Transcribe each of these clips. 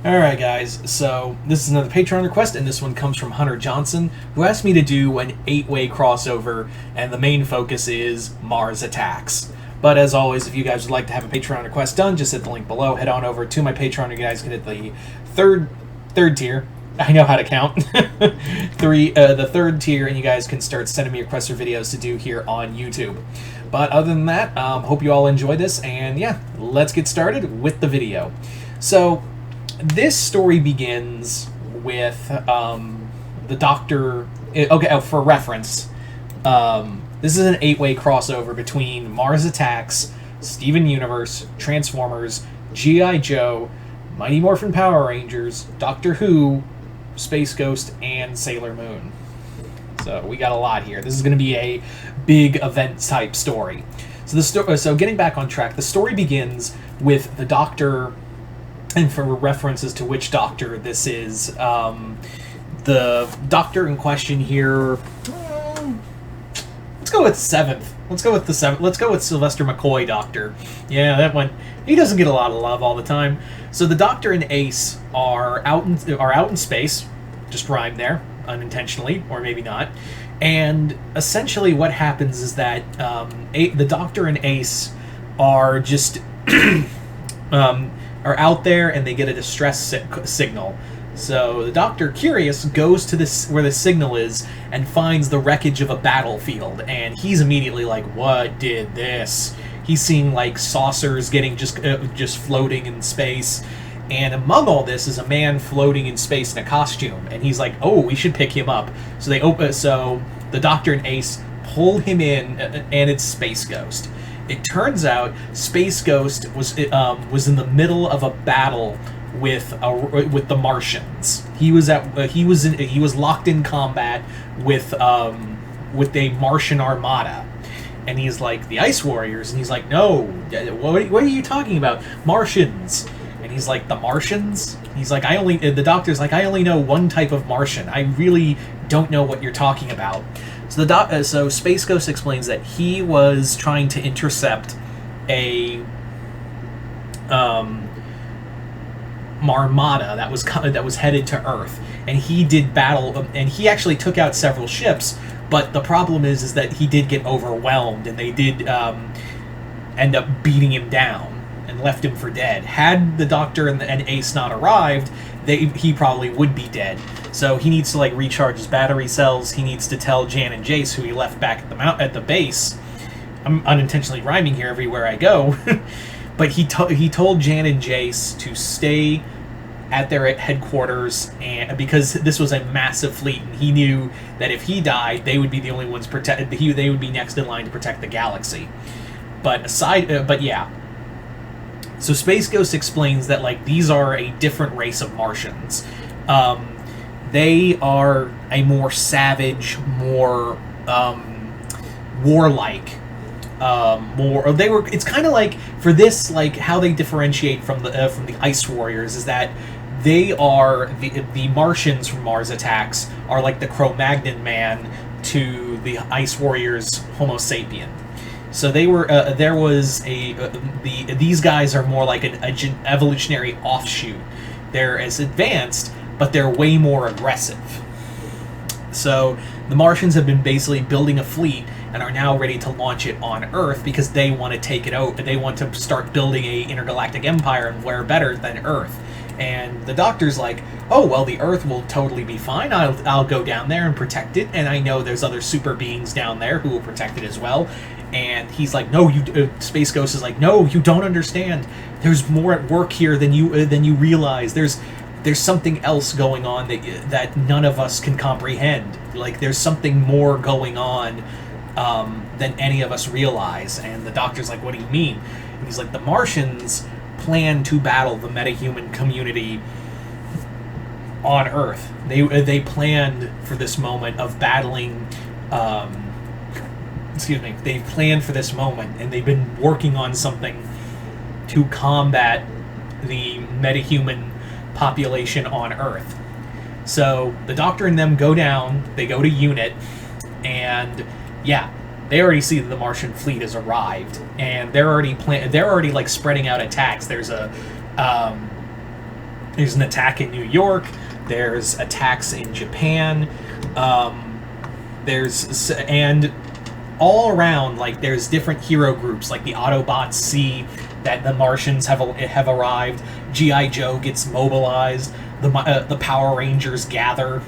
Alright guys, so this is another Patreon request, and this one comes from Hunter Johnson, who asked me to do an 8-way crossover, and the main focus is Mars Attacks. But as always, if you guys would like to have a Patreon request done, just hit the link below, head on over to my Patreon, you guys can hit the third tier. I know how to count. The third tier, and you guys can start sending me requests for videos to do here on YouTube. But other than that, hope you all enjoy this, and yeah, let's get started with the video. So, this story begins with the Doctor. Okay, for reference, this is an 8-way crossover between Mars Attacks, Steven Universe, Transformers, G.I. Joe, Mighty Morphin Power Rangers, Doctor Who, Space Ghost, and Sailor Moon. So we got a lot here. This is going to be a big event type story. So getting back on track, the story begins with the Doctor. And for references to which Doctor this is, the Doctor in question here, let's go with seventh. Let's go with the seventh. Let's go with Sylvester McCoy Doctor. Yeah, that one. He doesn't get a lot of love all the time. So the Doctor and Ace are out in space. Just rhymed there, unintentionally, or maybe not. And essentially, what happens is that the Doctor and Ace are just are out there, and they get a distress signal. So the Doctor, curious, goes to where the signal is and finds the wreckage of a battlefield, and he's immediately like, "What did this?" He's seeing like saucers getting just floating in space, and among all this is a man floating in space in a costume, and he's like, "Oh, we should pick him up." So the Doctor and Ace pull him in, and it's Space Ghost. It turns out Space Ghost was in the middle of a battle with the Martians. He was locked in combat with a Martian armada, and he's like, the Ice Warriors, and he's like, no, what are you talking about? Martians. And he's like, the Martians? He's like, the Doctor's like, I only know one type of Martian. I really don't know what you're talking about. So Space Ghost explains that he was trying to intercept a Armada that was headed to Earth, and he did battle, and he actually took out several ships. But the problem is that he did get overwhelmed, and they did end up beating him down and left him for dead. Had the Doctor and Ace not arrived, he probably would be dead. So he needs to recharge his battery cells. He needs to tell Jan and Jace, who he left back at the base. I'm unintentionally rhyming here everywhere I go. But he told Jan and Jace to stay at their headquarters, and because this was a massive fleet, and he knew that if he died, they would be the only ones protected. They would be next in line to protect the galaxy. But yeah. So Space Ghost explains that these are a different race of Martians. They are a more savage, more warlike, It's kind of like, for this, how they differentiate from the Ice Warriors is that they are the Martians from Mars Attacks are like the Cro-Magnon man to the Ice Warriors Homo sapien. So they were these guys are more like an evolutionary offshoot. They're as advanced, but they're way more aggressive. So the Martians have been basically building a fleet and are now ready to launch it on Earth because they want to take it out. They want to start building a intergalactic empire, and where better than Earth. And the Doctor's like, oh, well, the Earth will totally be fine. I'll go down there and protect it, and I know there's other super beings down there who will protect it as well. And he's like, no, Space Ghost is like, no, you don't understand. There's more at work here than you realize. There's something else going on that none of us can comprehend. There's something more going on than any of us realize. And the Doctor's like, what do you mean? And he's like, the Martians plan to battle the metahuman community on Earth. They planned for this moment of battling. They've planned for this moment, and they've been working on something to combat the metahuman population on Earth. So the Doctor and them go down, they go to Unit, and yeah, they already see that the Martian fleet has arrived, and they're already spreading out attacks. There's a There's an attack in New York. There's attacks in Japan. And all around, like, there's different hero groups, like the Autobots see that the Martians have arrived. G.I. Joe gets mobilized. The Power Rangers gather.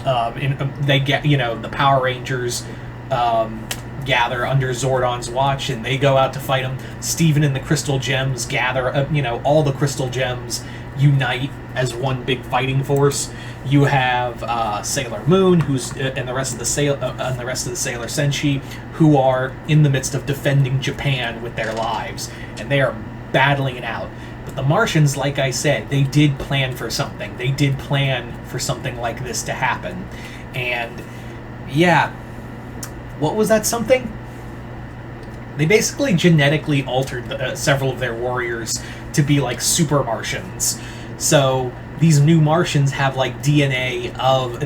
The Power Rangers gather under Zordon's watch, and they go out to fight him. Steven and the Crystal Gems gather. All the Crystal Gems unite as one big fighting force. You have Sailor Moon, and the rest of the Sailor Senshi, who are in the midst of defending Japan with their lives, and they are battling it out. But the Martians, like I said, they did plan for something. They did plan for something like this to happen, and yeah, what was that something? They basically genetically altered several of their warriors to be like super Martians. So these new Martians have like DNA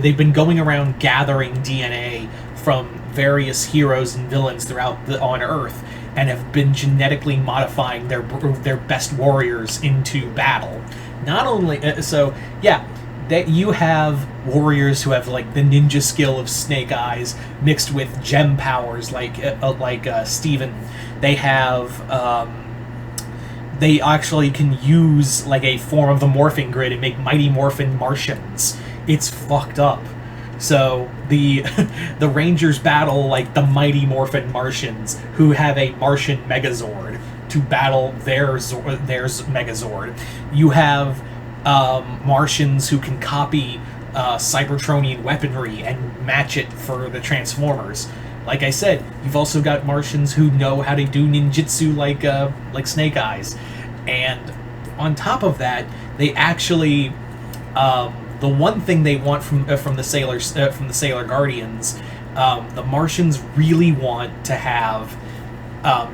they've been going around gathering DNA from various heroes and villains on Earth, and have been genetically modifying their best warriors into battle. Not only that you have warriors who have like the ninja skill of Snake Eyes mixed with gem powers like Steven. They have they actually can use like a form of the morphing grid and make Mighty Morphin Martians. It's fucked up. So the Rangers battle like the Mighty Morphin Martians, who have a Martian Megazord to battle their Megazord. You have Martians who can copy Cybertronian weaponry and match it for the Transformers. Like I said, you've also got Martians who know how to do ninjutsu like Snake Eyes, and on top of that, they actually the one thing they want from the Sailor Guardians, the Martians really want to have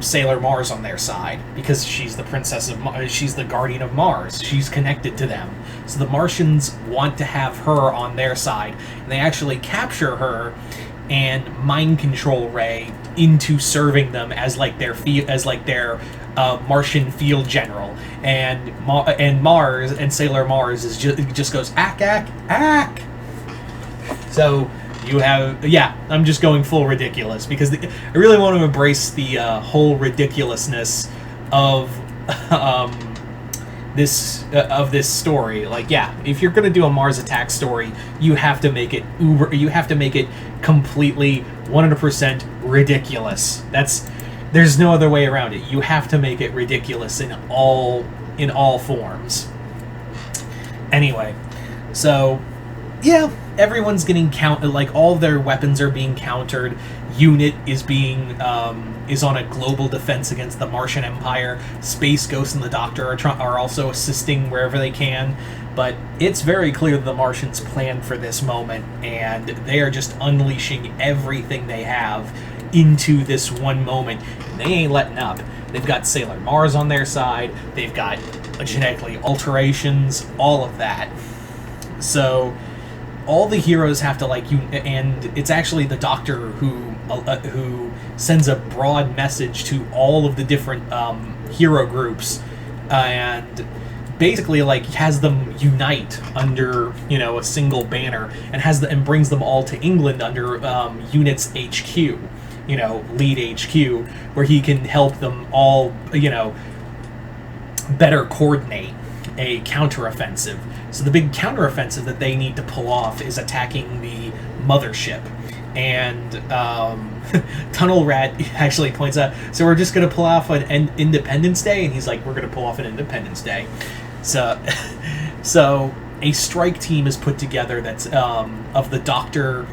Sailor Mars on their side, because she's the princess of she's the guardian of Mars. She's connected to them, so the Martians want to have her on their side, and they actually capture her and mind control Ray into serving them as their Martian field general, and Mars and Sailor Mars just goes ack ack ack. So you have I'm just going full ridiculous because I really want to embrace the whole ridiculousness of this story. Like, if you're gonna do a Mars Attack story, you have to make it completely 100% ridiculous. There's no other way around it. You have to make it ridiculous in all forms. Anyway, so everyone's getting all their weapons are being countered. Unit is on a global defense against the Martian Empire. Space Ghost and the Doctor are also assisting wherever they can, but it's very clear that the Martians planned for this moment, and they are just unleashing everything they have into this one moment. They ain't letting up. They've got Sailor Mars on their side. They've got genetically alterations, all of that. So all the heroes have to and it's actually the Doctor who sends a broad message to all of the different hero groups, and basically has them unite under a single banner, and brings them all to England under Unit's HQ, lead HQ, where he can help them all better coordinate a counteroffensive. So the big counteroffensive that they need to pull off is attacking the mothership. And Tunnel Rat actually points out, so we're just going to pull off an Independence Day? And he's like, we're going to pull off an Independence Day. So a strike team is put together that's of the Doctor,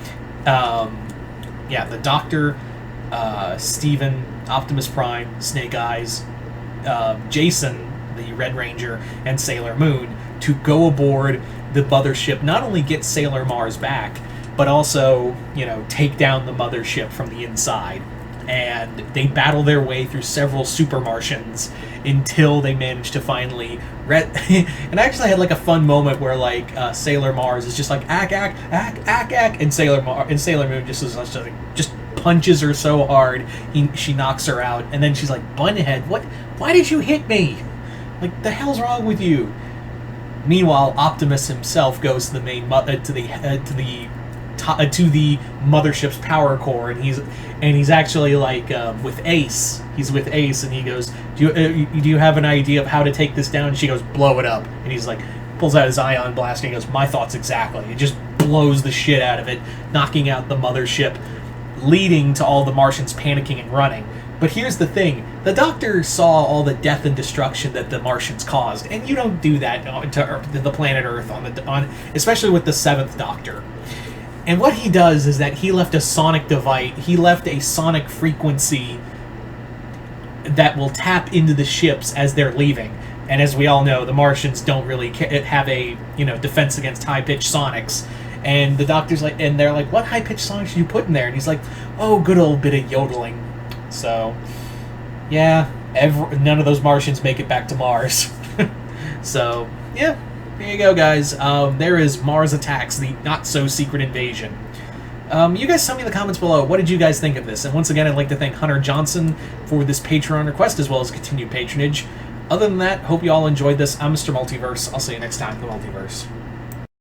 the Doctor, Steven, Optimus Prime, Snake Eyes, Jason, the Red Ranger, and Sailor Moon, to go aboard the mothership, not only get Sailor Mars back, but also, take down the mothership from the inside. And they battle their way through several Super Martians until they manage to finally... and I actually had a fun moment where Sailor Mars is just like ack ack ack ack ack, and Sailor Moon just punches her so hard she knocks her out, and then she's like, Bunhead, why did you hit me? The hell's wrong with you? Meanwhile, Optimus himself goes to the main to the mothership's power core, and he's actually like with Ace. He's with Ace, and he goes, "Do you have an idea of how to take this down?" And she goes, "Blow it up." And he's like, pulls out his ion blaster, and he goes, "My thoughts exactly." It just blows the shit out of it, knocking out the mothership, leading to all the Martians panicking and running. But here's the thing: the Doctor saw all the death and destruction that the Martians caused, and you don't do that to the planet Earth especially with the Seventh Doctor. And what he does is that he left a sonic device. He left a sonic frequency that will tap into the ships as they're leaving. And as we all know, the Martians don't really have a defense against high-pitched sonics. And the Doctor's like, and they're like, "What high-pitched sonics did you put in there?" And he's like, "Oh, good old bit of yodeling." So, yeah, none of those Martians make it back to Mars. So, yeah, there you go, guys. There is Mars Attacks, the not-so-secret invasion. You guys tell me in the comments below, what did you guys think of this? And once again, I'd like to thank Hunter Johnson for this Patreon request, as well as continued patronage. Other than that, hope you all enjoyed this. I'm Mr. Multiverse. I'll see you next time in the Multiverse.